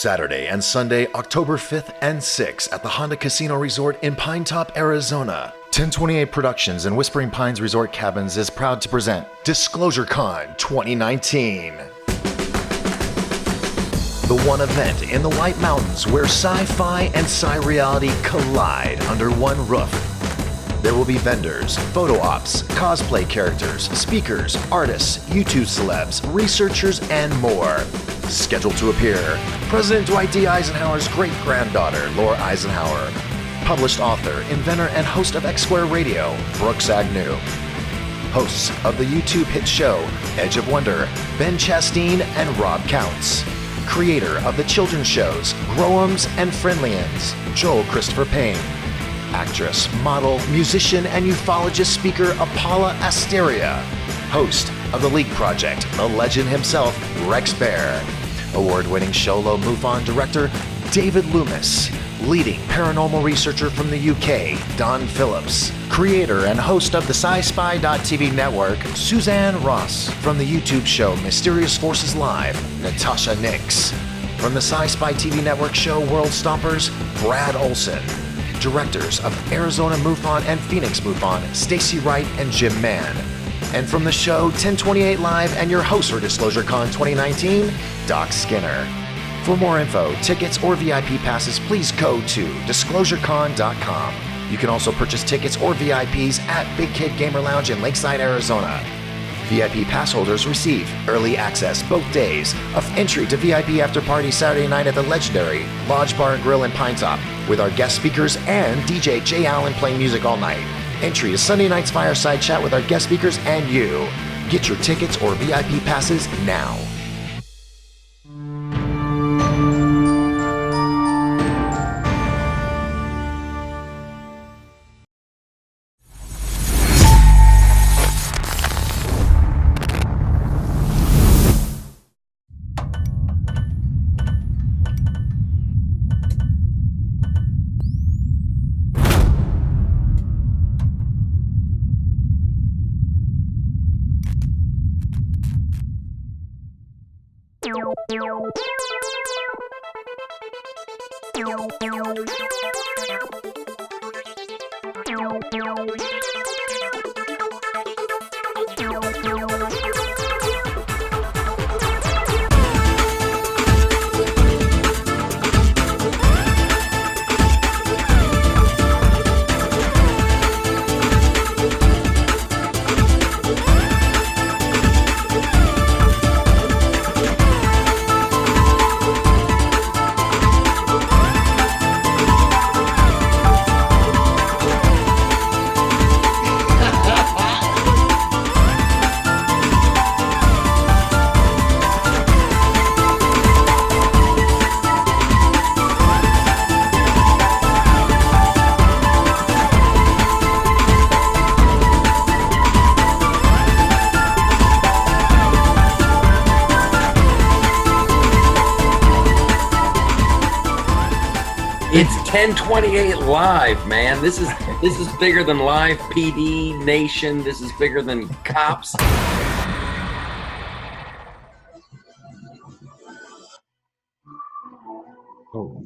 Saturday and Sunday, October 5th and 6th at the Honda Casino Resort in Pine Top, Arizona. 1028 Productions and Whispering Pines Resort Cabins is proud to present Disclosure Con 2019. The one event in the White Mountains where sci-fi and sci-reality collide under one roof. There will be vendors, photo ops, cosplay characters, speakers, artists, YouTube celebs, researchers, and more. Scheduled to appear, President Dwight D. Eisenhower's great-granddaughter, Laura Eisenhower. Published author, inventor, and host of X Square Radio, Brooks Agnew. Hosts of the YouTube hit show, Edge of Wonder, Ben Chastain and Rob Counts. Creator of the children's shows, Growums and Friendlyans, Joel Christopher Payne. Actress, model, musician, and ufologist speaker Paula Asteria. Host of The Leak Project, the legend himself, Rex Bear. Award-winning Sholo MUFON director, David Loomis. Leading paranormal researcher from the UK, Don Phillips. Creator and host of the SciSpy.tv network, Suzanne Ross. From the YouTube show Mysterious Forces Live, Natasha Nix. From the SciSpy TV network show World Stompers, Brad Olson. Directors of Arizona MUFON and Phoenix MUFON, Stacy Wright and Jim Mann. And from the show 1028 Live and your host for Disclosure Con 2019, Doc Skinner. For more info, tickets, or VIP passes, please go to disclosurecon.com. You can also purchase tickets or VIPs at Big Kid Gamer Lounge in Lakeside, Arizona. VIP pass holders receive early access both days of entry to VIP after party Saturday night at the legendary Lodge Bar and Grill in Pine Top with our guest speakers and DJ Jay Allen playing music all night. Entry to Sunday night's fireside chat with our guest speakers and you. Get your tickets or VIP passes now. It's 1028 live, man. This is bigger than live PD Nation. This is bigger than cops. Oh.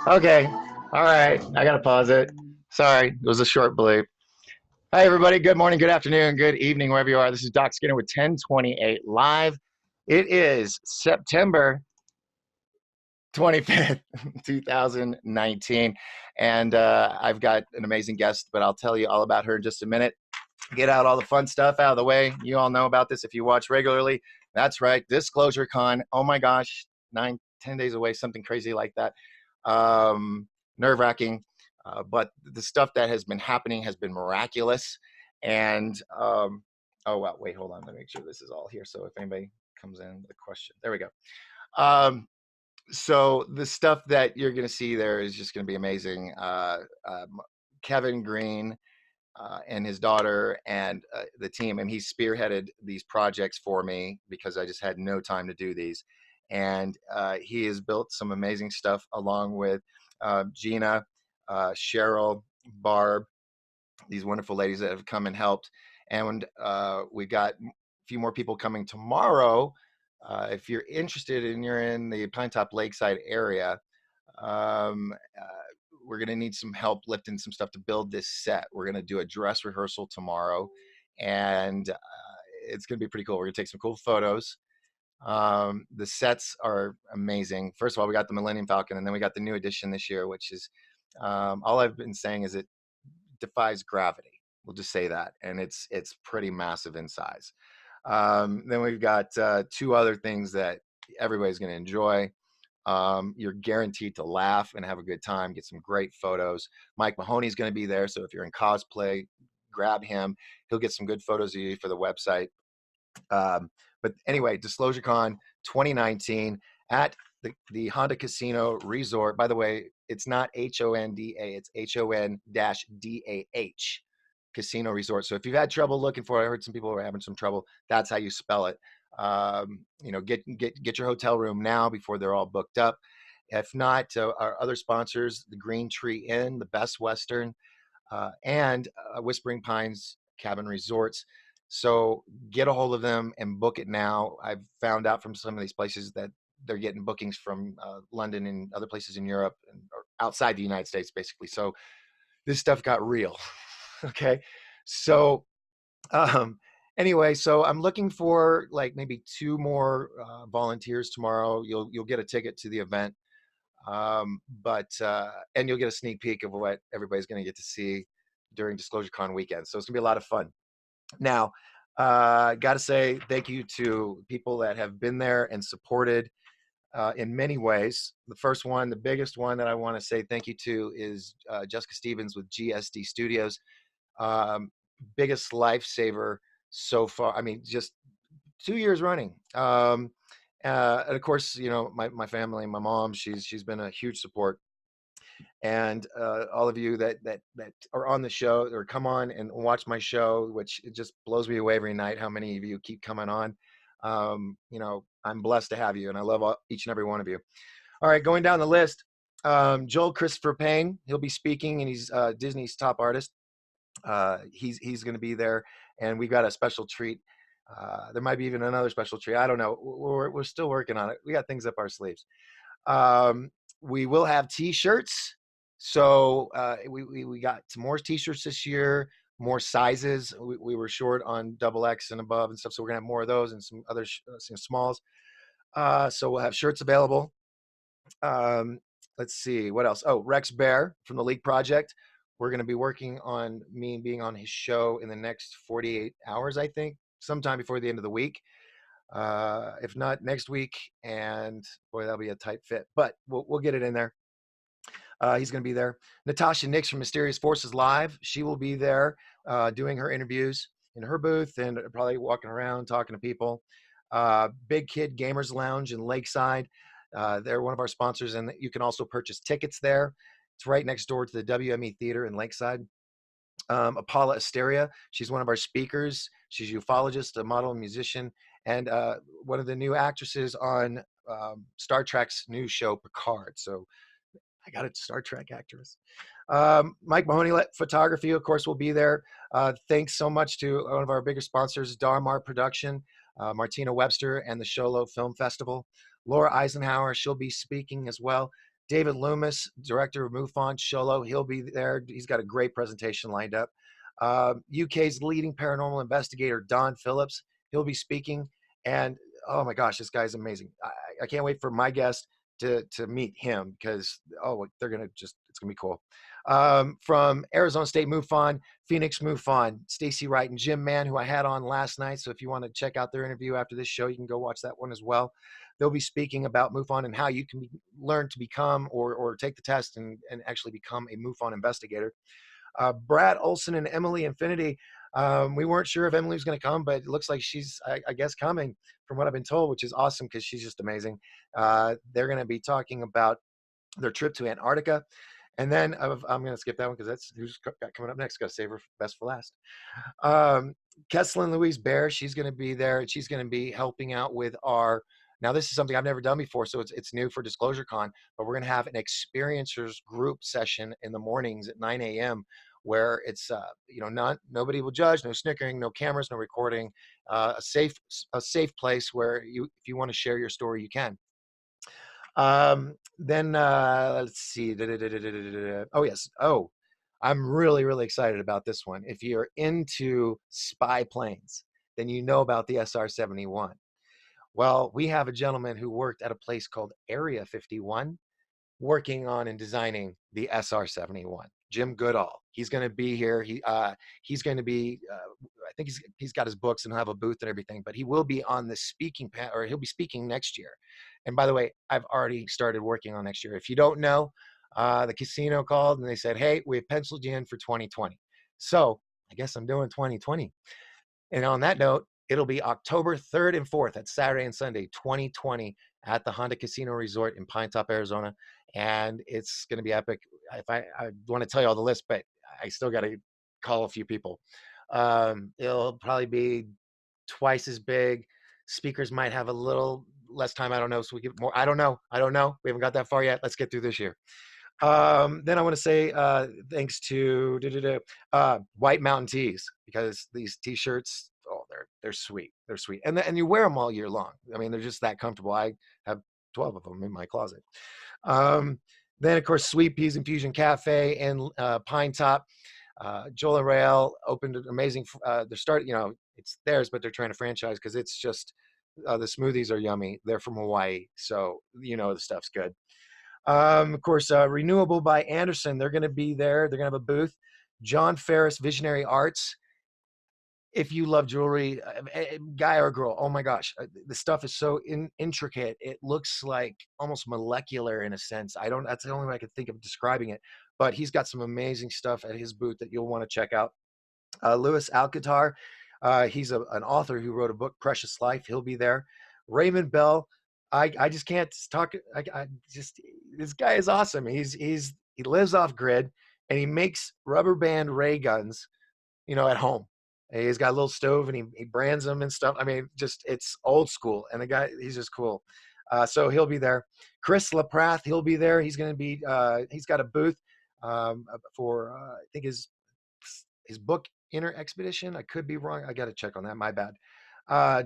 Okay. All right. I gotta pause it. Sorry, it was a short bleep. Hi, everybody. Good morning, good afternoon, good evening, wherever you are. This is Doc Skinner with 1028 Live. It is September 25th, 2019, and I've got an amazing guest, but I'll tell you all about her in just a minute. Get out all the fun stuff out of the way. You all know about this if you watch regularly. That's right, Disclosure Con. Oh my gosh, 9-10 days away, something crazy like that. Nerve-wracking, but the stuff that has been happening has been miraculous. And oh wow, wait, hold on, let me make sure this is all here. So if anybody comes in with a question, there we go. So the stuff that you're going to see there is just going to be amazing. Kevin Green and his daughter and the team, and he spearheaded these projects for me because I just had no time to do these. And he has built some amazing stuff along with Gina, Cheryl, Barb, these wonderful ladies that have come and helped. And we got few more people coming tomorrow. If you're interested and you're in the Pinetop Lakeside area, um, we're going to need some help lifting some stuff to build this set. We're going to do a dress rehearsal tomorrow, and it's going to be pretty cool. We're going to take some cool photos. The sets are amazing. First of all, we got the Millennium Falcon, and then we got the new edition this year, which is all I've been saying is it defies gravity. We'll just say that, and it's pretty massive in size. Then we've got two other things that everybody's going to enjoy. You're guaranteed to laugh and have a good time, get some great photos. Mike Mahoney's going to be there, so if you're in cosplay, grab him. He'll get some good photos of you for the website. But anyway, Disclosure Con 2019 at the Honda Casino Resort. By the way, it's not HONDA, it's HON-DAH Casino Resort. So if you've had trouble looking for it, I heard some people were having some trouble. That's how you spell it. Get your hotel room now before they're all booked up. If not, our other sponsors, the Green Tree Inn, the Best Western, and Whispering Pines Cabin Resorts. So get a hold of them and book it now. I've found out from some of these places that they're getting bookings from London and other places in Europe or outside the United States, basically. So this stuff got real. Okay. So anyway, so I'm looking for like maybe 2 more volunteers tomorrow. You'll get a ticket to the event. And you'll get a sneak peek of what everybody's going to get to see during Disclosure Con weekend. So it's gonna be a lot of fun. Now, got to say thank you to people that have been there and supported in many ways. The first one, the biggest one that I want to say thank you to is Jessica Stevens with GSD Studios. Biggest lifesaver so far. I mean, just 2 years running. And of course, you know, my family, my mom, she's been a huge support. And all of you that are on the show or come on and watch my show, which it just blows me away every night how many of you keep coming on. You know, I'm blessed to have you, and I love each and every one of you. All right, going down the list, Joel Christopher Payne, he'll be speaking, and he's Disney's top artist. He's going to be there, and we've got a special treat. There might be even another special treat. I don't know. We're still working on it. We got things up our sleeves. We will have T-shirts. So we got some more T-shirts this year, more sizes. We were short on XX and above and stuff, so we're gonna have more of those and some other some smalls. So we'll have shirts available. Let's see what else. Oh, Rex Bear from the League Project. We're gonna be working on me being on his show in the next 48 hours, I think, sometime before the end of the week. If not next week, and boy, that'll be a tight fit, but we'll get it in there. He's going to be there. Natasha Nix from Mysterious Forces Live. She will be there doing her interviews in her booth and probably walking around talking to people. Big Kid Gamers Lounge in Lakeside. They're one of our sponsors, and you can also purchase tickets there. It's right next door to the WME Theater in Lakeside. Paula Asteria, she's one of our speakers. She's a ufologist, a model, and musician, and one of the new actresses on Star Trek's new show, Picard. So I got a Star Trek actress. Mike Mahoney Photography, of course, will be there. Thanks so much to one of our bigger sponsors, Darmar Production, Martina Webster, and the Sholo Film Festival. Laura Eisenhower, she'll be speaking as well. David Loomis, director of MUFON Sholo, he'll be there. He's got a great presentation lined up. UK's leading paranormal investigator, Don Phillips, he'll be speaking. And oh my gosh, this guy's amazing. I can't wait for my guest to meet him because they're gonna it's gonna be cool. From Arizona State MUFON, Phoenix MUFON, Stacy Wright and Jim Mann, who I had on last night. So if you want to check out their interview after this show, you can go watch that one as well. They'll be speaking about MUFON and how you can learn to become or take the test and actually become a MUFON investigator. Brad Olson and Emily Infinity. We weren't sure if Emily was going to come, but it looks like she's, I guess, coming from what I've been told, which is awesome because she's just amazing. They're going to be talking about their trip to Antarctica. And then I'm going to skip that one because that's who's got coming up next. Got to save her best for last. Kesslyn Louise Bear, she's going to be there. And she's going to be helping out with now this is something I've never done before, so it's new for Disclosure Con, but we're going to have an experiencers group session in the mornings at 9 a.m. where it's nobody will judge, no snickering, no cameras, no recording, a safe place where if you want to share your story, you can. Then let's see. Oh yes. Oh, I'm really really excited about this one. If you're into spy planes, then you know about the SR-71. Well, we have a gentleman who worked at a place called Area 51, working on and designing the SR-71. Jim Goodall. He's going to be here. He's going to be. I think he's got his books and he'll have a booth and everything. But he will be on the speaking panel, or he'll be speaking next year. And by the way, I've already started working on next year. If you don't know, the casino called and they said, "Hey, we have penciled you in for 2020." So I guess I'm doing 2020. And on that note, it'll be October 3rd and 4th. That's Saturday and Sunday, 2020, at the Honda Casino Resort in Pine Top, Arizona. And it's going to be epic. I want to tell you all the list, but I still got to call a few people. It'll probably be twice as big. Speakers might have a little less time. I don't know. So we get more. I don't know. We haven't got that far yet. Let's get through this year. Then I want to say thanks to White Mountain Tees, because these T-shirts, oh, they're sweet. They're sweet, and you wear them all year long. I mean, they're just that comfortable. I have 12 of them in my closet. Then of course, Sweet Peas Infusion Cafe in Pine Top. Joel and Rael opened an amazing. They're starting. It's theirs, but they're trying to franchise because it's just the smoothies are yummy. They're from Hawaii, so the stuff's good. Of course, Renewable by Anderson. They're going to be there. They're going to have a booth. John Ferris, Visionary Arts. If you love jewelry, guy or girl, oh my gosh, the stuff is so intricate. It looks like almost molecular in a sense. That's the only way I could think of describing it. But he's got some amazing stuff at his booth that you'll want to check out. Louis Alcazar, he's an author who wrote a book, Precious Life. He'll be there. Raymond Bell. I just can't talk. This guy is awesome. He lives off grid and he makes rubber band ray guns, at home. And he's got a little stove and he brands them and stuff. I mean, it's old school. And the guy, he's just cool. So he'll be there. Chris LaPrath, he'll be there. He's going to be. He's got a booth for I think his book Inner Expedition. I could be wrong. I got to check on that. My bad.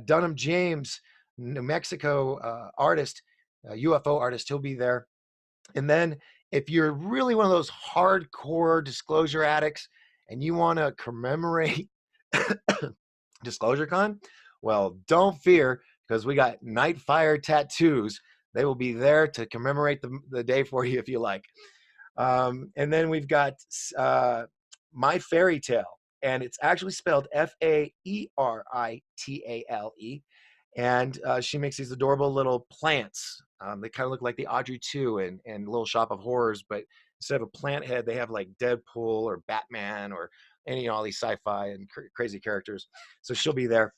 Dunham James, New Mexico artist, UFO artist. He'll be there. And then if you're really one of those hardcore disclosure addicts and you want to commemorate Disclosure Con, well, don't fear, because we got Nightfire Tattoos. They will be there to commemorate the day for you if you like. And then we've got My Fairy Tale, and it's actually spelled F-A-E-R-I-T-A-L-E. And she makes these adorable little plants. They kind of look like the Audrey 2 and Little Shop of Horrors, but instead of a plant head, they have like Deadpool or Batman or all these sci-fi and crazy characters. So she'll be there.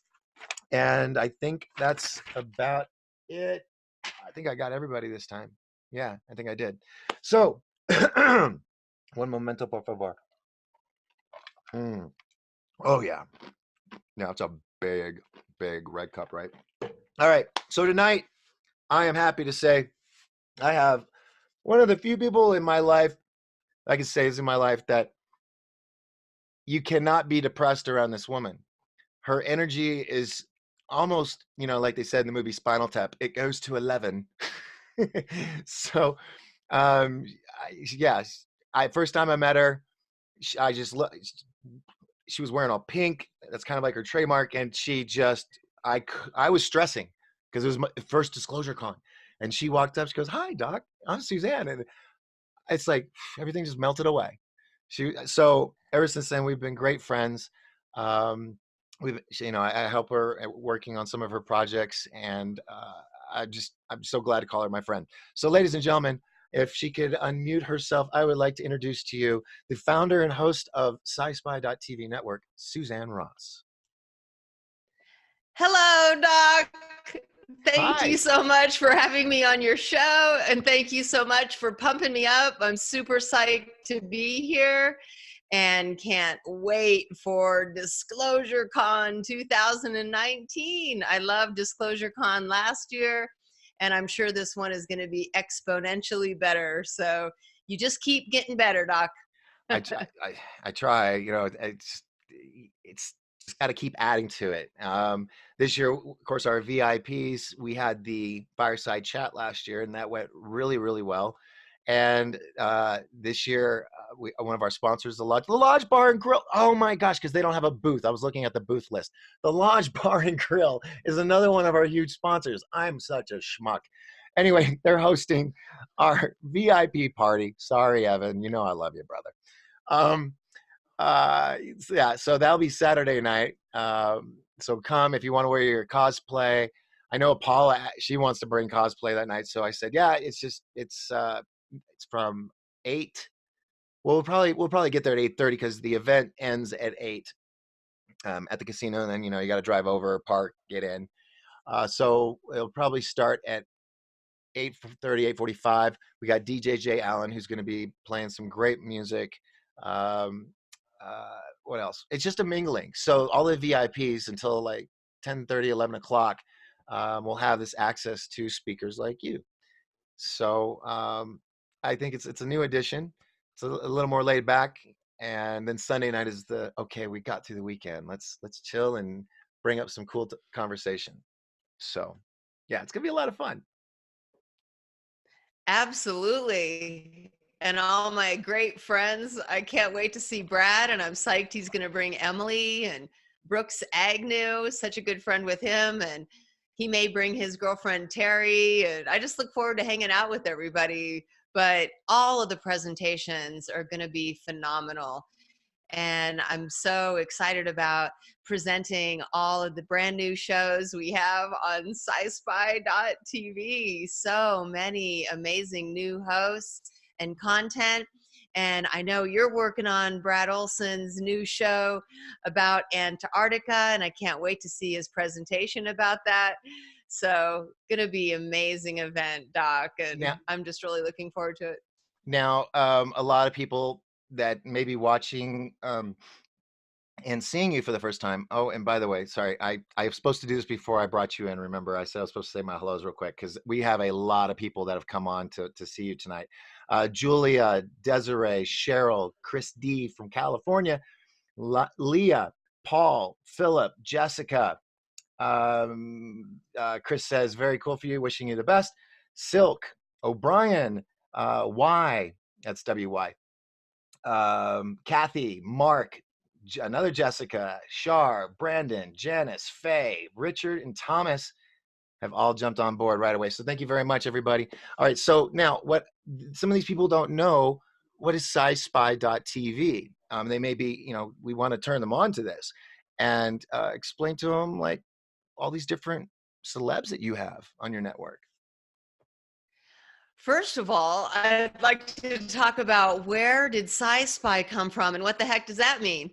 And I think that's about it. I think I got everybody this time. Yeah, I think I did. So, one momento, por favor. Oh, yeah. Now it's a big, big red cup, right? All right. So tonight, I am happy to say I have one of the few people in my life, I can say is in my life, that you cannot be depressed around this woman. Her energy is almost, like they said in the movie Spinal Tap, it goes to 11. So, first time I met her, she was wearing all pink. That's kind of like her trademark. And I was stressing because it was my first Disclosure Con. And she walked up, she goes, "Hi, Doc, I'm Suzanne." And it's like everything just melted away. So ever since then, we've been great friends. I help her working on some of her projects, and I'm so glad to call her my friend. So, ladies and gentlemen, if she could unmute herself, I would like to introduce to you the founder and host of SciSpy.tv network, Suzanne Ross. Hello, Doc. Thank Hi. you so much for having me on your show, and thank you so much for pumping me up. I'm super psyched to be here and can't wait for Disclosure Con 2019. I loved Disclosure Con last year, and I'm sure this one is going to be exponentially better. So you just keep getting better, Doc. I try, you know, it's just got to keep adding to it. This year, of course, our VIPs, we had the fireside chat last year, and that went really, really well. And this year, one of our sponsors, the Lodge Bar and Grill. Oh my gosh, because they don't have a booth. I was looking at the booth list. The Lodge Bar and Grill is another one of our huge sponsors. I'm such a schmuck. Anyway, they're hosting our VIP party. Sorry, Evan. You know I love you, brother. Um, yeah, so that'll be Saturday night. So come if you want to wear your cosplay. I know Paula, she wants to bring cosplay that night. So I said, yeah, it's from 8. Well, we'll probably get there at 8:30 because the event ends at 8 at the casino. And then, you know, you got to drive over, park, get in. So it'll probably start at 8:30, 8:45. We got DJ J Allen, who's going to be playing some great music. Um, what else? It's just a mingling. So all the VIPs until like 10:30, 11 o'clock will have this access to speakers like you. So I think it's a new addition. It's a little more laid back. And then Sunday night is okay, we got through the weekend. Let's chill and bring up some cool conversation. So yeah, it's gonna be a lot of fun. Absolutely. And all my great friends. I can't wait to see Brad, and I'm psyched he's going to bring Emily and Brooks Agnew, such a good friend with him. And he may bring his girlfriend Terry. And I just look forward to hanging out with everybody. But all of the presentations are going to be phenomenal. And I'm so excited about presenting all of the brand new shows we have on sci-spy.tv. So many amazing new hosts and content. And I know you're working on Brad Olson's new show about Antarctica, and I can't wait to see his presentation about that. So gonna be amazing event, Doc, and I'm just really looking forward to it. Now, a lot of people that may be watching and seeing you for the first time. Oh, and by the way, sorry, I was supposed to do this before I brought you in. Remember, I said I was supposed to say my hellos real quick because we have a lot of people that have come on to see you tonight. Julia, Desiree, Cheryl, Chris D from California, Leah, Paul, Philip, Jessica. Chris says, very cool for you. Wishing you the best. Silk, O'Brien, Y, that's WY. Kathy, Mark, another Jessica, Shar, Brandon, Janice, Faye, Richard, and Thomas have all jumped on board right away. So thank you very much, everybody. All right, so now what some of these people don't know, what is sci-spy.tv? They may be, you know, we want to turn them on to this and explain to them like all these different celebs that you have on your network. First of all, I'd like to talk about where did sci-spy come from and what the heck does that mean?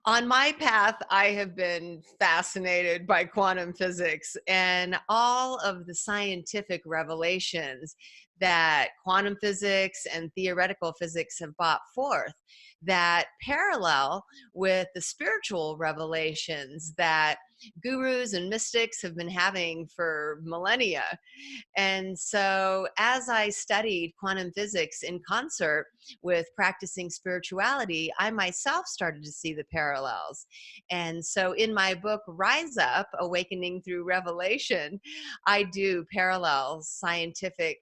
On my path, I have been fascinated by quantum physics and all of the scientific revelations that quantum physics and theoretical physics have brought forth that parallel with the spiritual revelations that gurus and mystics have been having for millennia. And so as I studied quantum physics in concert with practicing spirituality, I myself started to see the parallels. And so in my book, Rise Up, Awakening Through Revelation, I do parallel scientific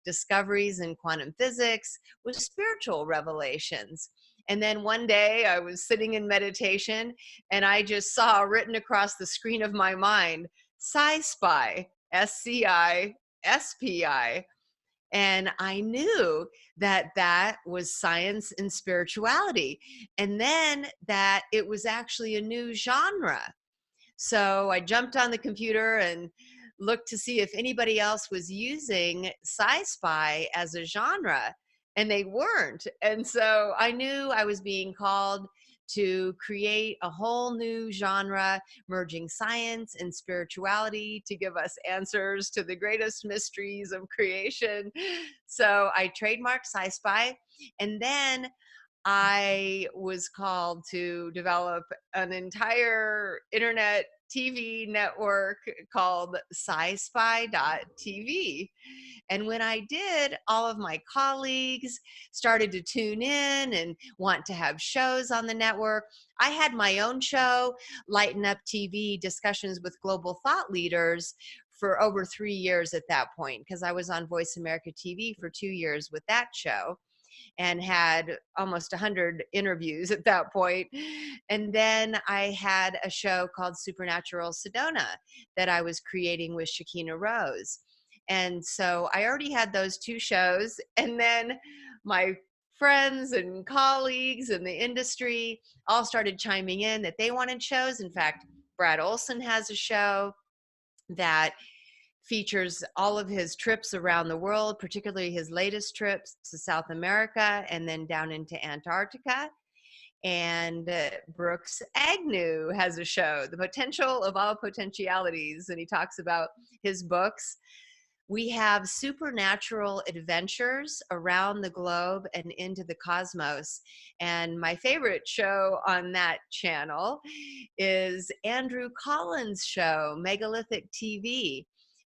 discoveries in quantum physics with spiritual revelations. And then one day I was sitting in meditation and I just saw written across the screen of my mind, Sci-Spy, SCISPI. And I knew that that was science and spirituality. And then that it was actually a new genre. So I jumped on the computer and looked to see if anybody else was using sci-spy as a genre, and they weren't. And so I knew I was being called to create a whole new genre, merging science and spirituality to give us answers to the greatest mysteries of creation. So I trademarked sci-spy, and then I was called to develop an entire internet TV network called SciSpy.tv. And when I did, all of my colleagues started to tune in and want to have shows on the network. I had my own show, Lighten Up TV, discussions with global thought leaders, for over 3 years at that point, because I was on Voice America TV for 2 years with that show and had almost 100 interviews at that point. And then I had a show called Supernatural Sedona that I was creating with SUZANNE Ross. And so I already had those 2 shows. And then my friends and colleagues in the industry all started chiming in that they wanted shows. In fact, Brad Olson has a show that features all of his trips around the world, particularly his latest trips to South America and then down into Antarctica. And Brooks Agnew has a show, The Potential of All Potentialities, and he talks about his books. We have supernatural adventures around the globe and into the cosmos. And my favorite show on that channel is Andrew Collins' show, Megalithic TV,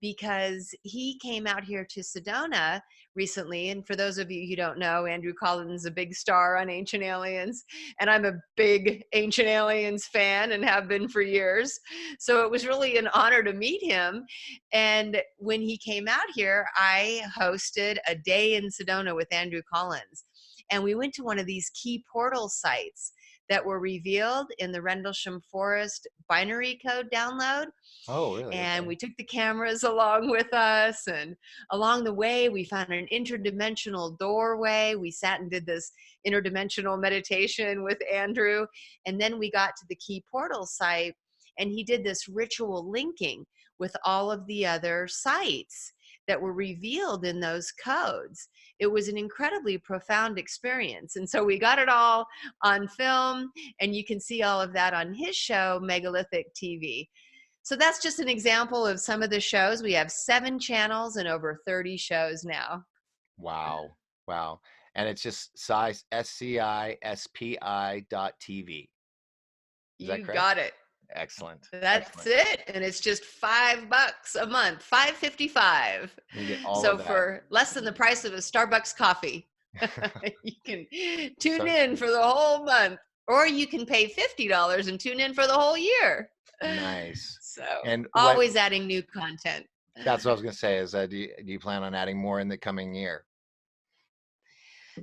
because he came out here to Sedona recently. And for those of you who don't know, Andrew Collins is a big star on Ancient Aliens, and I'm a big Ancient Aliens fan and have been for years. So it was really an honor to meet him. And when he came out here, I hosted a day in Sedona with Andrew Collins. And we went to one of these key portal sites that were revealed in the Rendlesham Forest binary code download. Oh, really? And Okay. we took the cameras along with us. And along the way, we found an interdimensional doorway. We sat and did this interdimensional meditation with Andrew. And then we got to the key portal site, and he did this ritual linking with all of the other sites that were revealed in those codes. It was an incredibly profound experience. And so we got it all on film, and you can see all of that on his show, Megalithic TV. So that's just an example of some of the shows. We have 7 channels and over 30 shows now. Wow. Wow. And it's just size SCISPI.tv. Is that You correct? got it. Excellent. That's Excellent. it. And it's just $5 a month, $5.55. You get all So of that. for less than the price of a Starbucks coffee, you can tune So in true. for the whole month, or you can pay $50 and tune in for the whole year. Nice. So And always adding new content. that's what I was going to say is do you plan on adding more in the coming year?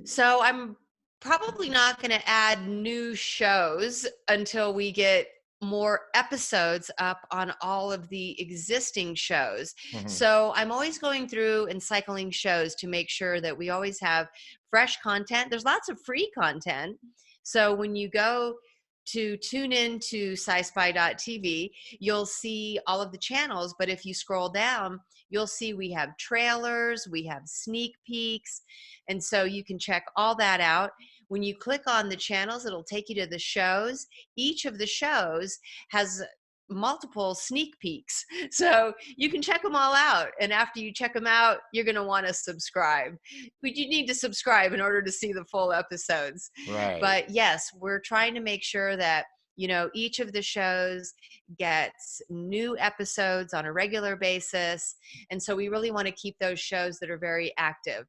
So I'm probably not going to add new shows until we get more episodes up on all of the existing shows. Mhm. So I'm always going through and cycling shows to make sure that we always have fresh content. There's lots of free content. So when you go to tune in to SciSpy.tv, you'll see all of the channels. But if you scroll down, you'll see we have trailers, we have sneak peeks. And so you can check all that out. When you click on the channels, it'll take you to the shows. Each of the shows has multiple sneak peeks. So you can check them all out. And after you check them out, you're going to want to subscribe. But you need to subscribe in order to see the full episodes. Right. But yes, we're trying to make sure that, you know, each of the shows gets new episodes on a regular basis. And so we really want to keep those shows that are very active.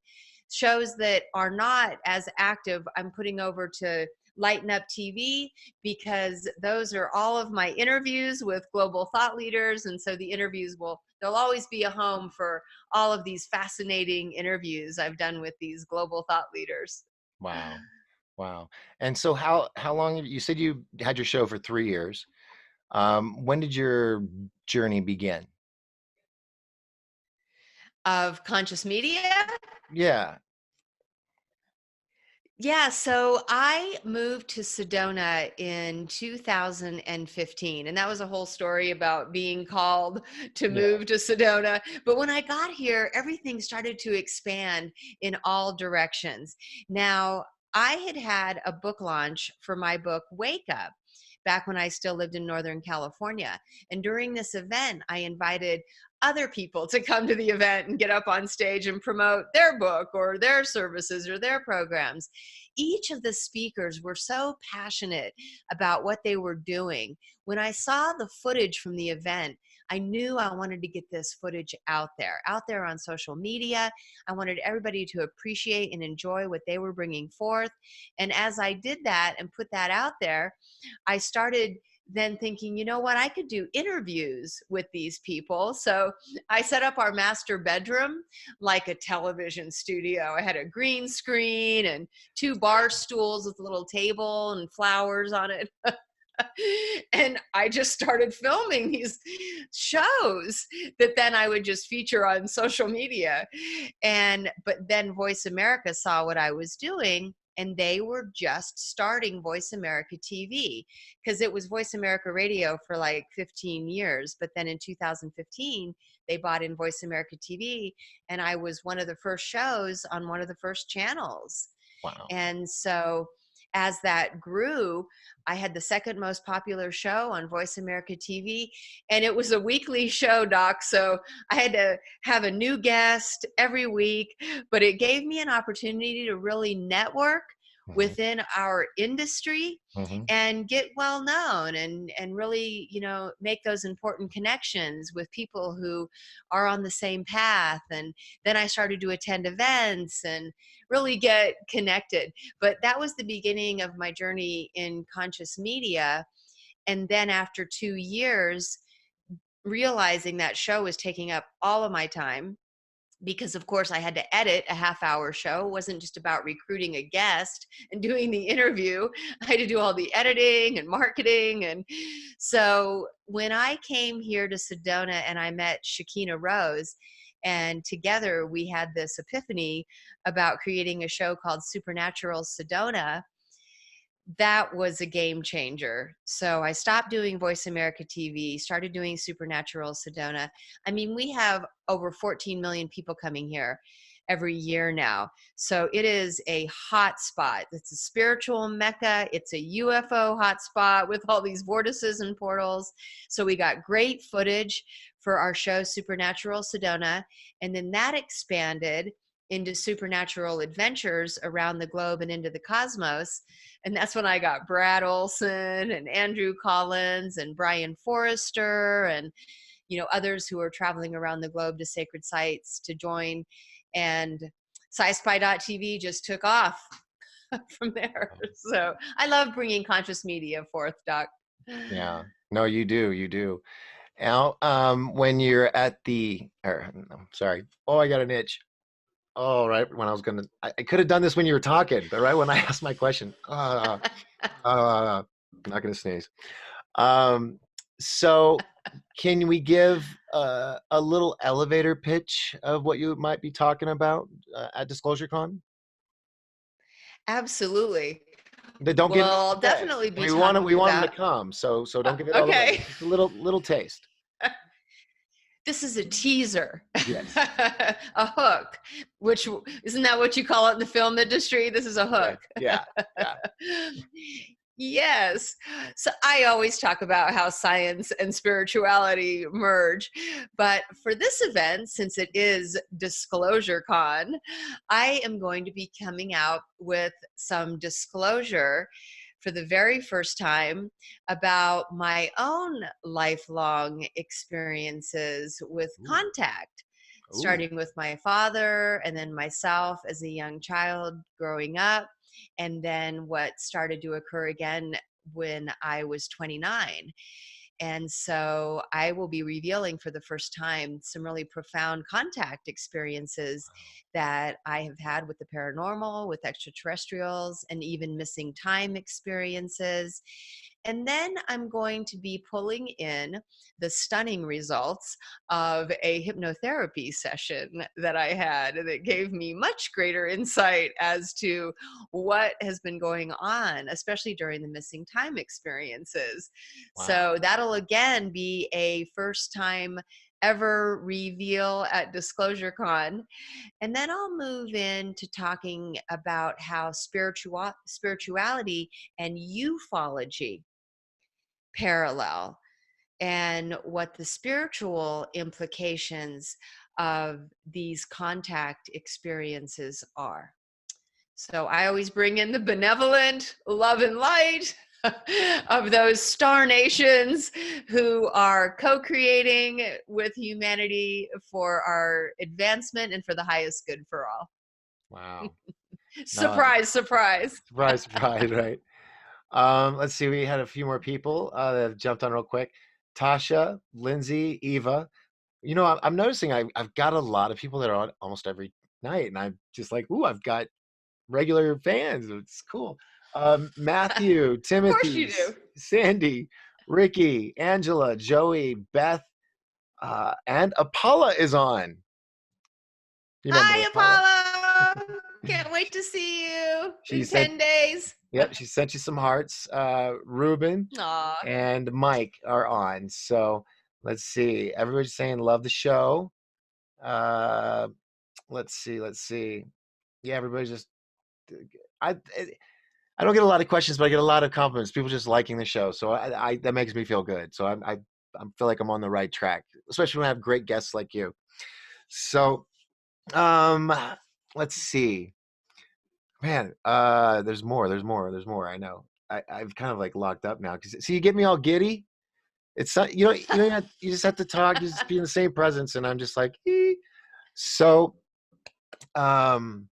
Shows that are not as active, I'm putting over to Lighten Up TV, because those are all of my interviews with global thought leaders. And so the interviews they'll always be a home for all of these fascinating interviews I've done with these global thought leaders. Wow. Wow. And so how long, you said you had your show for 3 years. When did your journey begin? Of conscious media? Yeah. Yeah, so I moved to Sedona in 2015, and that was a whole story about being called to move to Sedona. But when I got here, everything started to expand in all directions. Now, I had a book launch for my book, Wake Up, back when I still lived in Northern California. And during this event, I invited other people to come to the event and get up on stage and promote their book or their services or their programs. Each of the speakers were so passionate about what they were doing. When I saw the footage from the event, I knew I wanted to get this footage out there on social media. I wanted everybody to appreciate and enjoy what they were bringing forth. And as I did that and put that out there, I started then thinking, you know what, I could do interviews with these people. So I set up our master bedroom like a television studio. I had a green screen and 2 bar stools with a little table and flowers on it. And I just started filming these shows that then I would just feature on social media. But then Voice America saw what I was doing, and they were just starting Voice America TV, because it was Voice America Radio for like 15 years. But then in 2015, they bought in Voice America TV, and I was one of the first shows on one of the first channels. Wow. And so as that grew, I had the second most popular show on Voice America TV, and it was a weekly show, Doc. So I had to have a new guest every week, but it gave me an opportunity to really network within our industry and get well known and really, make those important connections with people who are on the same path. And then I started to attend events and really get connected. But that was the beginning of my journey in conscious media. And then after 2 years, realizing that show was taking up all of my time, because of course I had to edit a half-hour show. It wasn't just about recruiting a guest and doing the interview. I had to do all the editing and marketing. And so when I came here to Sedona and I met SUZANNE Ross, and together we had this epiphany about creating a show called Supernatural Sedona, that was a game changer. So I stopped doing Voice America TV, started doing Supernatural Sedona. I mean, we have over 14 million people coming here every year now. So it is a hot spot. It's a spiritual mecca. It's a UFO hot spot with all these vortices and portals. So we got great footage for our show Supernatural Sedona. And then that expanded into supernatural adventures around the globe and into the cosmos. And that's when I got Brad Olson and Andrew Collins and Brian Forrester and, others who are traveling around the globe to sacred sites to join. And SciSpy.tv just took off from there. So I love bringing conscious media forth, Doc. Yeah. No, you do. Now, when you're at sorry. Oh, I got an itch. Oh, right. When I could have done this when you were talking, but right when I asked my question, I'm not going to sneeze. So can we give a little elevator pitch of what you might be talking about at DisclosureCon? Absolutely. Don't give it Well, all I'll away. definitely be We want them talking to come, so don't give it all away. okay. Just a little taste. This is a teaser. Yes. A hook, which isn't that what you call it in the film industry? This is a hook. Yeah. Yes. So I always talk about how science and spirituality merge. But for this event, since it is Disclosure Con, I am going to be coming out with some disclosure for the very first time about my own lifelong experiences with contact, starting with my father and then myself as a young child growing up, and then what started to occur again when I was 29. And so I will be revealing for the first time some really profound contact experiences that I have had with the paranormal, with extraterrestrials, and even missing time experiences. And then I'm going to be pulling in the stunning results of a hypnotherapy session that I had that gave me much greater insight as to what has been going on, especially during the missing time experiences. Wow. So that'll again be a first time ever reveal at Disclosure Con. And then I'll move into talking about how spirituality and ufology parallel and what the spiritual implications of these contact experiences are. So I always bring in the benevolent love and light of those star nations who are co-creating with humanity for our advancement and for the highest good for all. Wow. No, Surprise, surprise. surprise, surprise, right? Let's see. We had a few more people that have jumped on real quick. Tasha, Lindsay, Eva. You know, I'm noticing I've got a lot of people that are on almost every night, and I'm just like, ooh, I've got regular fans. It's cool. Matthew, Of course Timothy, you do. Sandy, Ricky, Angela, Joey, Beth, and Apollo is on. You remember Hi, Apollo. Can't wait to see you She in said, 10 days. yep, she sent you some hearts. Ruben Aw. and Mike are on. So let's see. Everybody's saying love the show. Let's see. Yeah, everybody's just I I don't get a lot of questions, but I get a lot of compliments. People just liking the show. So I that makes me feel good. So I feel like I'm on the right track, especially when I have great guests like you. So let's see. Man, there's more. I know. I've kind of like locked up now because see, you get me all giddy. It's not, you just have to talk, you just be in the same presence, and I'm just like, so, um,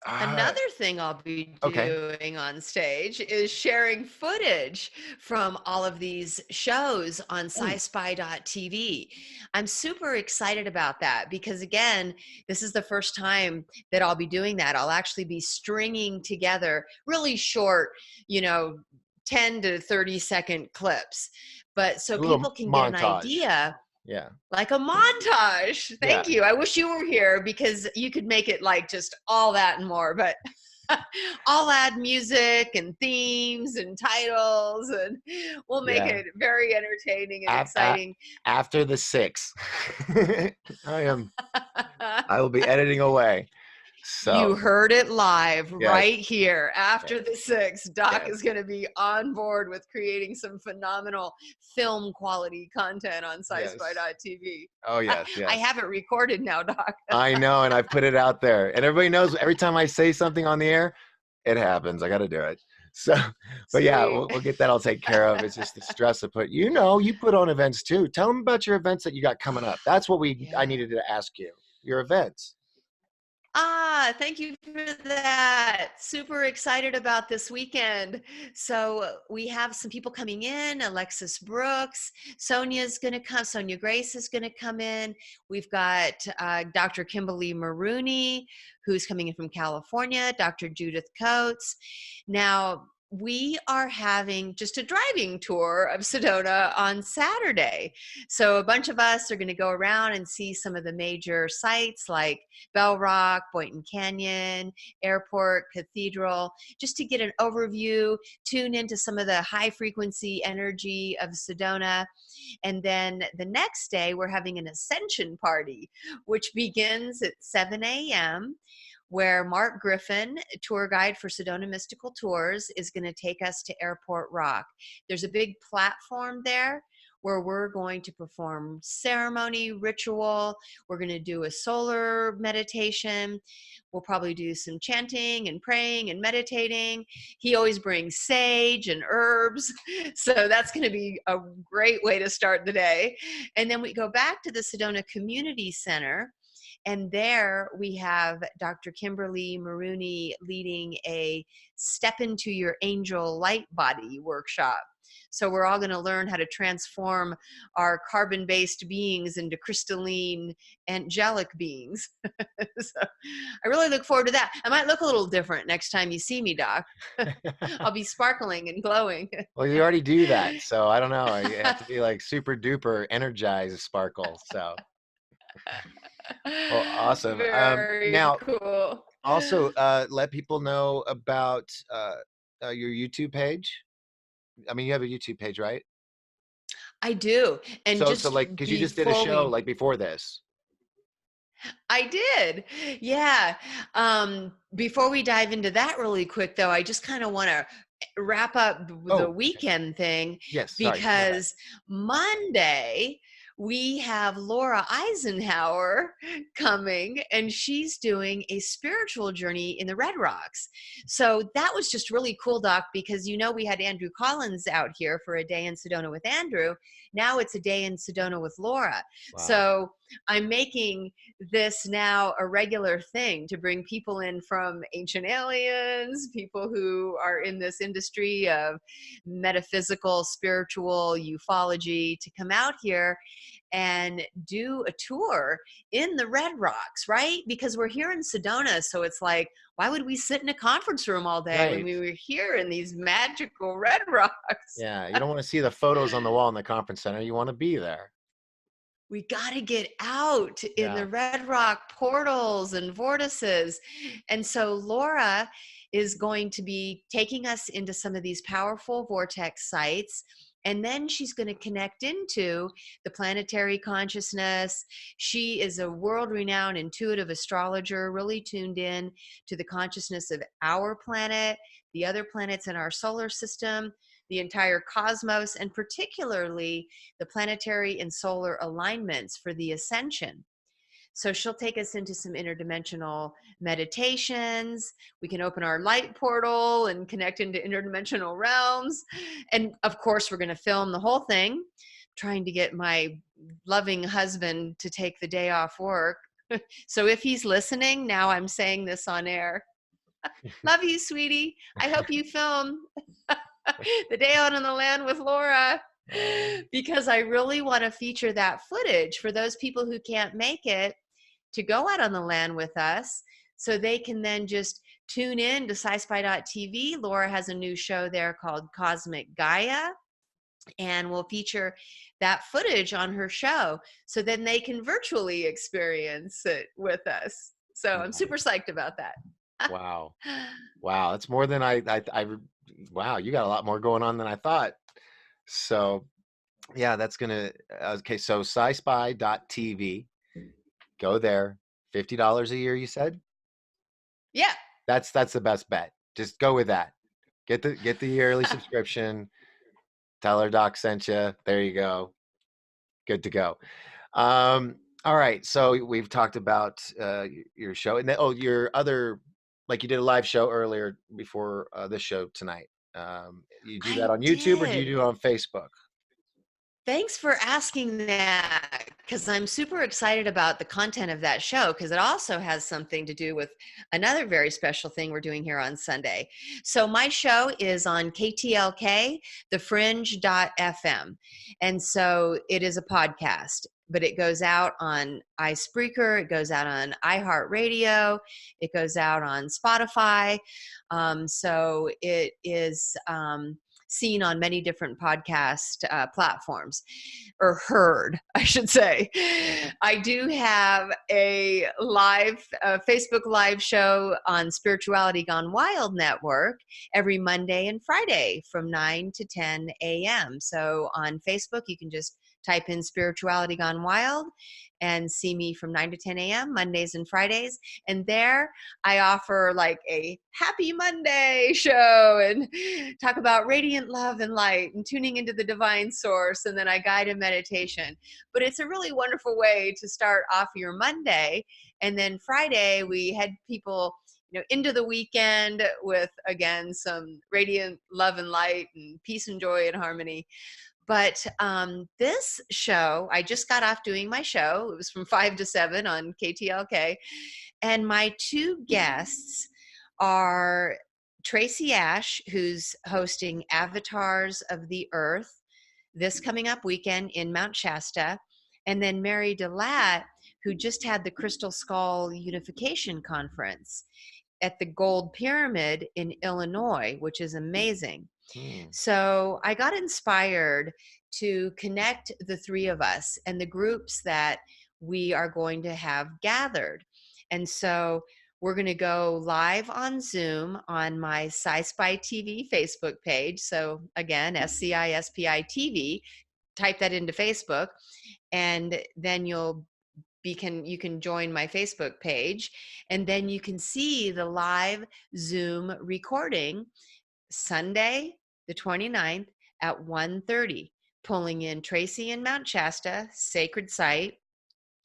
Another thing I'll be okay, doing on stage is sharing footage from all of these shows on Ooh. sci-spy.tv. I'm super excited about that because, again, this is the first time that I'll be doing that. I'll actually be stringing together really short, 10 to 30-second clips, but so A little people can get an montage. idea. Yeah, Like a montage. yeah, Thank you. I wish you were here because you could make it like just all that and more, but I'll add music and themes and titles, and we'll make yeah. it very entertaining and Af- a- exciting. After the 6, I will be editing away. You So heard it live yes, right here. After the 6, Doc yes, is going to be on board with creating some phenomenal film quality content on yes. SciSpy.tv. Oh yes, I yes. have it recorded now, Doc. I know, and I put it out there, and everybody knows. Every time I say something on the air, it happens. I got to do it. So, but yeah, Sweet. we'll get that all taken care of. It's just the stress of put. You put on events too. Tell them about your events that you got coming up. That's what I Yeah. needed to ask you. Your events. Thank you for that. Super excited about this weekend. So we have some people coming in. Alexis Brooks, Sonia's going to come. Sonia Grace is going to come in. We've got Dr. Kimberly Maroney, who's coming in from California, Dr. Judith Coates. Now, we are having just a driving tour of Sedona on Saturday. So a bunch of us are going to go around and see some of the major sites like Bell Rock, Boynton Canyon, Airport, Cathedral, just to get an overview, tune into some of the high frequency energy of Sedona. And then the next day, we're having an ascension party, which begins at 7 a.m., where Mark Griffin, tour guide for Sedona Mystical Tours, is going to take us to Airport Rock. There's a big platform there where we're going to perform ceremony, ritual. We're going to do a solar meditation. We'll probably do some chanting and praying and meditating. He always brings sage and herbs. So that's going to be a great way to start the day. And then we go back to the Sedona Community Center. And there we have Dr. Kimberly Maroney leading a Step into Your Angel Light Body workshop. So we're all going to learn how to transform our carbon-based beings into crystalline, angelic beings. So I really look forward to that. I might look a little different next time you see me, Doc. I'll be sparkling and glowing. Well, you already do that, so I don't know. You have to be like super duper energized sparkle. So, well, awesome. Very Now, cool. also, let people know about your YouTube page. I mean, you have a YouTube page, right? I do. And So just like, because you just did a before show we like before this. I did. Yeah. Before we dive into that really quick, though, I just kind of want to wrap up the Oh, weekend thing, yes. Sorry. Go ahead. because Monday we have Laura Eisenhower coming, and she's doing a spiritual journey in the Red Rocks. So that was just really cool, Doc, because we had Andrew Collins out here for a day in Sedona with Andrew. Now it's a day in Sedona with Laura. Wow. So I'm making this now a regular thing to bring people in from Ancient Aliens, people who are in this industry of metaphysical, spiritual ufology, to come out here and do a tour in the Red Rocks, right? Because we're here in Sedona, so it's like, why would we sit in a conference room all day when Right. we were here in these magical Red Rocks? Yeah. You don't want to see the photos on the wall in the conference center. You want to be there. We got to get out in Yeah. the Red Rock portals and vortices. And so Laura is going to be taking us into some of these powerful vortex sites. And then she's going to connect into the planetary consciousness. She is a world-renowned intuitive astrologer, really tuned in to the consciousness of our planet, the other planets in our solar system, the entire cosmos, and particularly the planetary and solar alignments for the ascension. So she'll take us into some interdimensional meditations. We can open our light portal and connect into interdimensional realms. And of course, we're going to film the whole thing, trying to get my loving husband to take the day off work. So if he's listening, now I'm saying this on air. Love you, sweetie. I hope you film the day out on the land with Laura, because I really want to feature that footage for those people who can't make it to go out on the land with us, so they can then just tune in to sci-spy.tv. Laura has a new show there called Cosmic Gaia, and we'll feature that footage on her show, so then they can virtually experience it with us. So I'm super psyched about that. Wow. Wow. That's more than wow. You got a lot more going on than I thought. So yeah, that's going to, okay. So sci-spy.tv, go there, $50 a year, you said? Yeah. That's the best bet. Just go with that. Get the yearly subscription. Tell her Doc sent you. There you go. Good to go. All right. So we've talked about your show, and then, your other, like, you did a live show earlier before this show tonight. You do that I on YouTube, or do you did. do it on Facebook? Thanks for asking that, because I'm super excited about the content of that show, because it also has something to do with another very special thing we're doing here on Sunday. So my show is on KTLK, thefringe.fm. And so it is a podcast, but it goes out on iSpreaker, it goes out on iHeartRadio, it goes out on Spotify. So it is seen on many different podcast platforms, or heard, I should say. I do have a live Facebook live show on Spirituality Gone Wild Network every Monday and Friday from 9 to 10 a.m. So on Facebook, you can just type in Spirituality Gone Wild and see me from 9 to 10 a.m. Mondays and Fridays. And there I offer like a happy Monday show and talk about radiant love and light and tuning into the divine source. And then I guide a meditation. But it's a really wonderful way to start off your Monday. And then Friday, we head people into the weekend with, again, some radiant love and light and peace and joy and harmony. But this show, I just got off doing my show. It was from 5 to 7 on KTLK. And my two guests are Tracy Ash, who's hosting Avatars of the Earth this coming up weekend in Mount Shasta. And then Mary DeLatte, who just had the Crystal Skull Unification Conference at the Gold Pyramid in Illinois, which is amazing. So I got inspired to connect the three of us and the groups that we are going to have gathered. And so we're going to go live on Zoom on my Sci-Spy TV Facebook page. So again, SCISPI TV, type that into Facebook, and then you can join my Facebook page, and then you can see the live Zoom recording Sunday, the 29th at 1:30, pulling in Tracy and Mount Shasta, sacred site.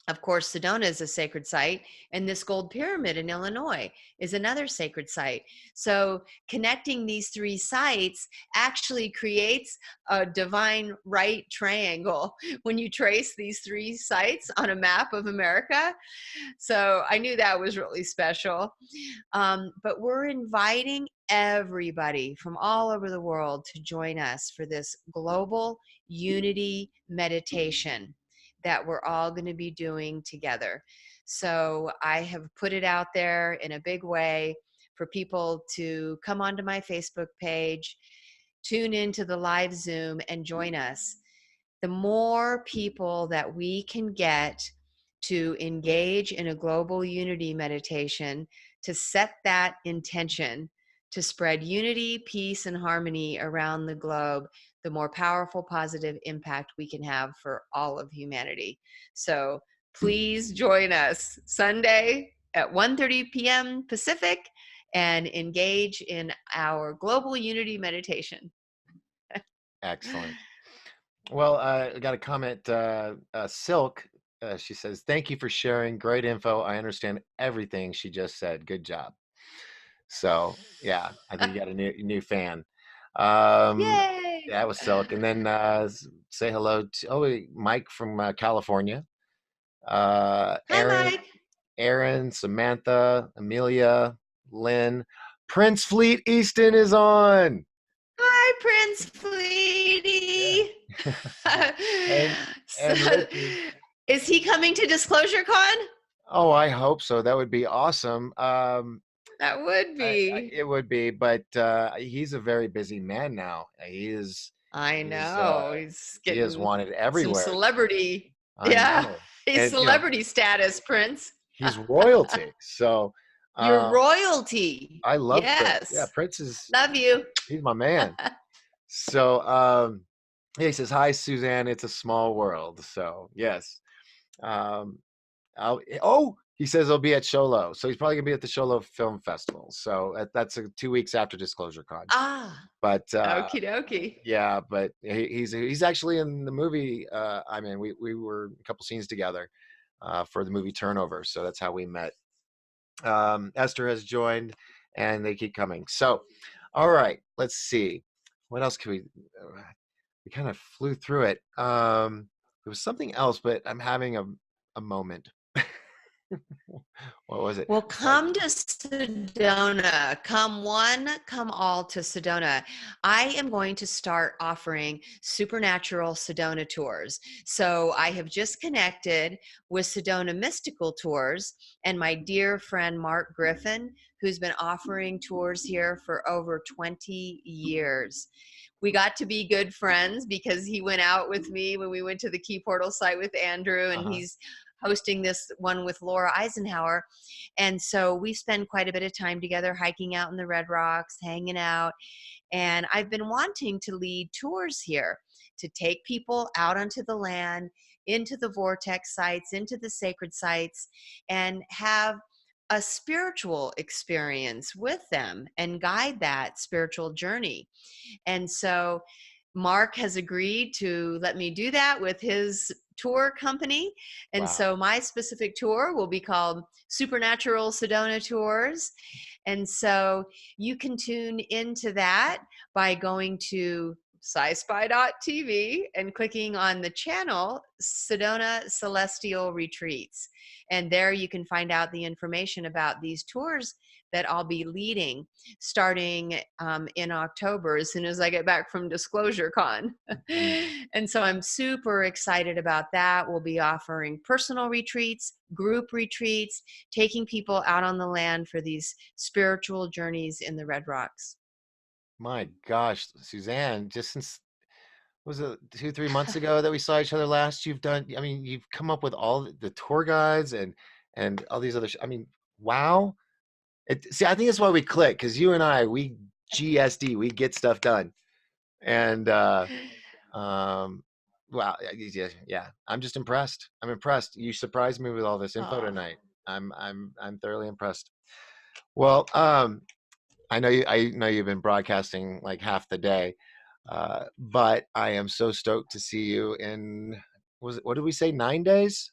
Of course, Sedona is a sacred site, and this gold pyramid in Illinois is another sacred site. So connecting these three sites actually creates a divine right triangle when you trace these three sites on a map of America. So I knew that was really special. But we're inviting everybody from all over the world to join us for this global unity meditation that we're all going to be doing together. So I have put it out there in a big way for people to come onto my Facebook page, tune into the live Zoom, and join us. The more people that we can get to engage in a global unity meditation, to set that intention to spread unity, peace, and harmony around the globe, the more powerful, positive impact we can have for all of humanity. So please join us Sunday at 1:30 p.m. Pacific and engage in our global unity meditation. Excellent. Well, I got a comment. Silk, she says, "Thank you for sharing. Great info. I understand everything she just said. Good job." So yeah, I think you got a new fan. Yay! Yeah, it was Silk. And then say hello to Mike from California. Hi, Mike. Aaron, Samantha, Amelia, Lynn, Prince Fleet Easton is on. Hi, Prince Fleety. And is he coming to Disclosure Con? Oh, I hope so. That would be awesome. That would be. It would be, but he's a very busy man now. He is. I know. He's He is getting wanted some everywhere. celebrity. I Yeah. know. He's And, celebrity status, Prince. he's royalty. So you're royalty. I love yes. Prince. Yeah, Prince is. Love you. He's my man. So he says, "Hi, Suzanne. It's a small world." So yes. He says he'll be at Sholo, so he's probably gonna be at the Sholo Film Festival. So that's 2 weeks after Disclosure Con. But okie dokie. Yeah, but he's actually in the movie. I mean, we were a couple scenes together for the movie Turnover, so that's how we met. Esther has joined, and they keep coming. So, all right, let's see, what else can we kind of flew through it. There was something else, but I'm having a moment. What was it? Well, come to Sedona. Come one, come all to Sedona. I am going to start offering supernatural Sedona tours. So I have just connected with Sedona Mystical Tours and my dear friend Mark Griffin, who's been offering tours here for over 20 years. We got to be good friends because he went out with me when we went to the Key Portal site with Andrew, and he's hosting this one with Laura Eisenhower. And so we spend quite a bit of time together hiking out in the Red Rocks, hanging out. And I've been wanting to lead tours here to take people out onto the land, into the vortex sites, into the sacred sites, and have a spiritual experience with them and guide that spiritual journey. And so Mark has agreed to let me do that with his tour company. And so my specific tour will be called Supernatural Sedona Tours. And so you can tune into that by going to sci-spy.tv and clicking on the channel Sedona Celestial Retreats. And there you can find out the information about these tours that I'll be leading starting in October, as soon as I get back from Disclosure Con. And so I'm super excited about that. We'll be offering personal retreats, group retreats, taking people out on the land for these spiritual journeys in the Red Rocks. My gosh, Suzanne, just since, was it 2-3 months ago that we saw each other last, you've come up with all the tour guides and all these other, wow. See, I think that's why we click, because you and I, we GSD, we get stuff done. And wow, yeah, I'm just impressed. I'm impressed. You surprised me with all this info tonight. I'm thoroughly impressed. Well, I I know you've been broadcasting like half the day, but I am so stoked to see you in, what did we say, 9 days?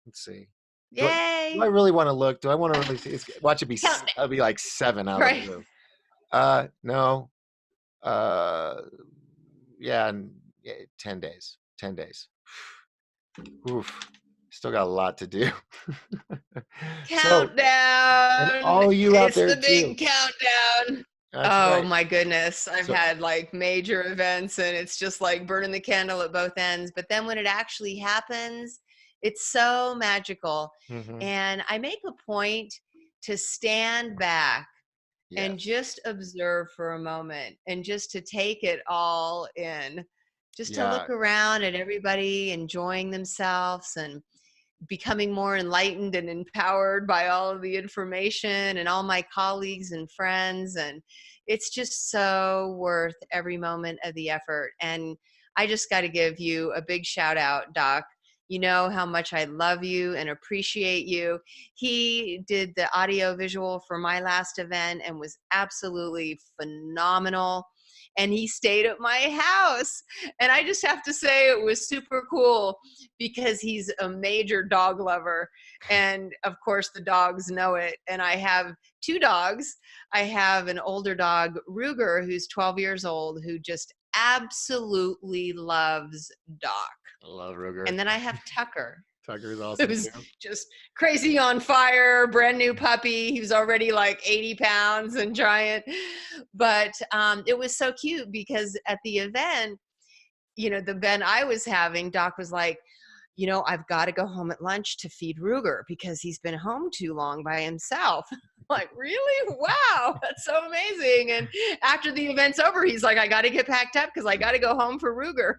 Let's see. Do I Yay! really want to look? Do I want to really see? Watch it be. Count I'll be like 7 out of the right. blue. No. Uh, yeah, yeah, 10 days. 10 days. Oof. Still got a lot to do. So, and Countdown. all you out It's there the too. big countdown. That's Oh right. my goodness. I've So, had like major events and it's just like burning the candle at both ends. But then when it actually happens, it's so magical. mhm, And I make a point to stand back and yes. just observe for a moment and just to take it all in, just to Yeah. look around at everybody enjoying themselves and becoming more enlightened and empowered by all of the information and all my colleagues and friends. And it's just so worth every moment of the effort. And I just got to give you a big shout out, Doc. You know how much I love you and appreciate you. He did the audio visual for my last event and was absolutely phenomenal. And he stayed at my house. And I just have to say, it was super cool because he's a major dog lover. And of course, the dogs know it. And I have 2 dogs. I have an older dog, Ruger, who's 12 years old, who just absolutely loves Doc. I love Ruger. And then I have Tucker, Tucker's awesome who's too. just crazy on fire, brand new puppy. He was already like 80 pounds and giant. But it was so cute because at the event, the event I was having, Doc was like, I've got to go home at lunch to feed Ruger because he's been home too long by himself. I'm like, really? Wow, that's so amazing. And after the event's over, he's like, I got to get packed up because I got to go home for Ruger,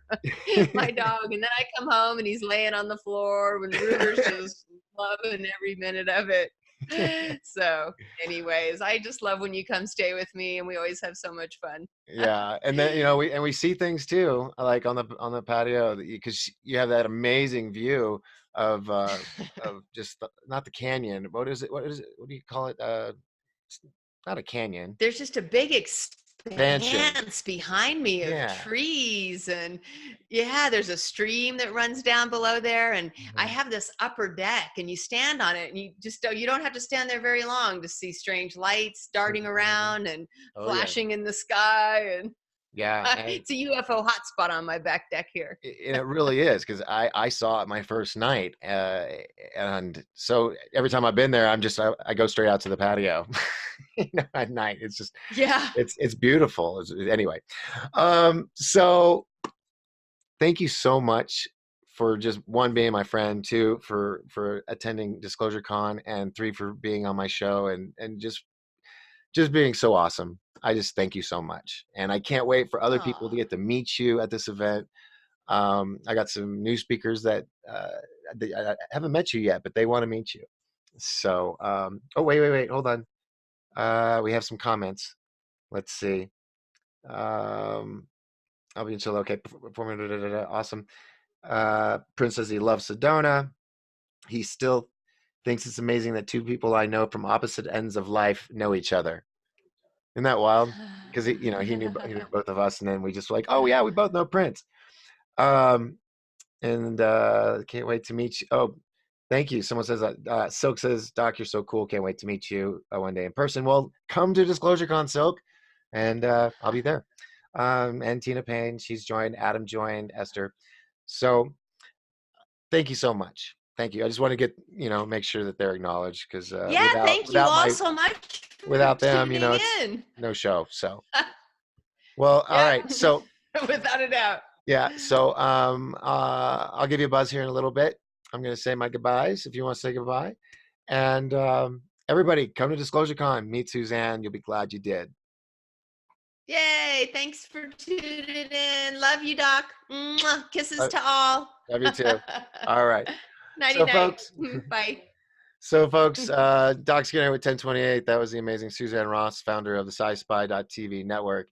my dog. And then I come home and he's laying on the floor when Ruger's just loving every minute of it. So anyways, I just love when you come stay with me and we always have so much fun. Yeah, and then we see things too, like on the patio, because you have that amazing view of just not the canyon. What is it? What is it? What do you call it? It's not a canyon. There's just a big Expansion. expanse behind me of Yeah. trees, and yeah, there's a stream that runs down below there, and I Mhm. have this upper deck, and you stand on it and you don't have to stand there very long to see strange lights darting Mhm. around and Oh yeah. flashing in the sky, and Yeah, and it's a UFO hotspot on my back deck here. and it really is, because I saw it my first night, and so every time I've been there, I go straight out to the patio, at night. It's just Yeah. it's beautiful. Anyway, so thank you so much for just, 1, being my friend, 2, for attending Disclosure Con, and 3, for being on my show, and just being so awesome. I just thank you so much, and I can't wait for other people to Aw. get to meet you at this event. I got some new speakers that I haven't met you yet, but they want to meet you. So, oh, wait, hold on. We have some comments. Let's see. Um, I'll be chill. Okay, awesome. Prince says he loves Sedona. He still thinks it's amazing that 2 people I know from opposite ends of life know each other. Isn't that wild? Because he knew both of us, and then we just were like, oh yeah, we both know Prince. Um, and can't wait to meet you. Oh, thank you. Someone says, Silk says, Doc, you're so cool. Can't wait to meet you one day in person. Well, come to Disclosure Con, Silk, and I'll be there. And Tina Payne, she's joined. Adam joined. Esther. So thank you so much. Thank you. I just want to make sure that they're acknowledged, because Yeah, thank you all so much for without them, tuning it's in. no show. So, well, all Yep. right. So, Without a doubt. yeah. So, I'll give you a buzz here in a little bit. I'm going to say my goodbyes if you want to say goodbye. And everybody, come to Disclosure Con. Meet Suzanne. You'll be glad you did. Yay. Thanks for tuning in. Love you, Doc. Mwah. Kisses Love to all. love you too. All right. Nighty So, night. folks. Bye. So, folks, Doc Skinner with 1028. That was the amazing Suzanne Ross, founder of the SciSpy.tv network.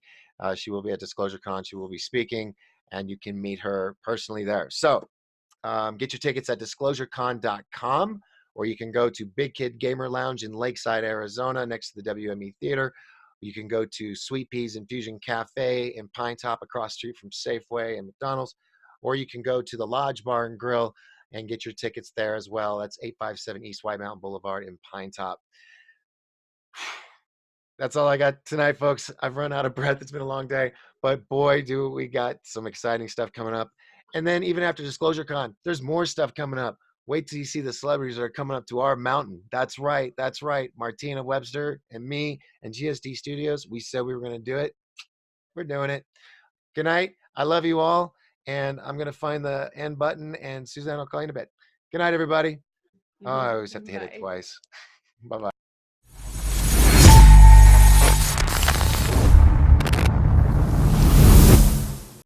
She will be at Disclosure Con. She will be speaking, and you can meet her personally there. So, get your tickets at disclosurecon.com, or you can go to Big Kid Gamer Lounge in Lakeside, Arizona, next to the WME Theater, You can go to Sweet Peas Infusion Cafe in Pine Top across the street from Safeway and McDonald's, or you can go to the Lodge Bar and Grill and get your tickets there as well. That's 857 East White Mountain Boulevard in Pine Top. That's all I got tonight, folks. I've run out of breath. It's been a long day, but boy, do we got some exciting stuff coming up. And then even after Disclosure Con, there's more stuff coming up. Wait till you see the celebrities that are coming up to our mountain. That's right. That's right. Martina Webster and me and GSD Studios. We said we were going to do it. We're doing it. Good night. I love you all. And I'm going to find the end button, and Suzanne will call you in a bit. Good night, everybody. Oh, I always have to hit it Bye. twice. Bye-bye.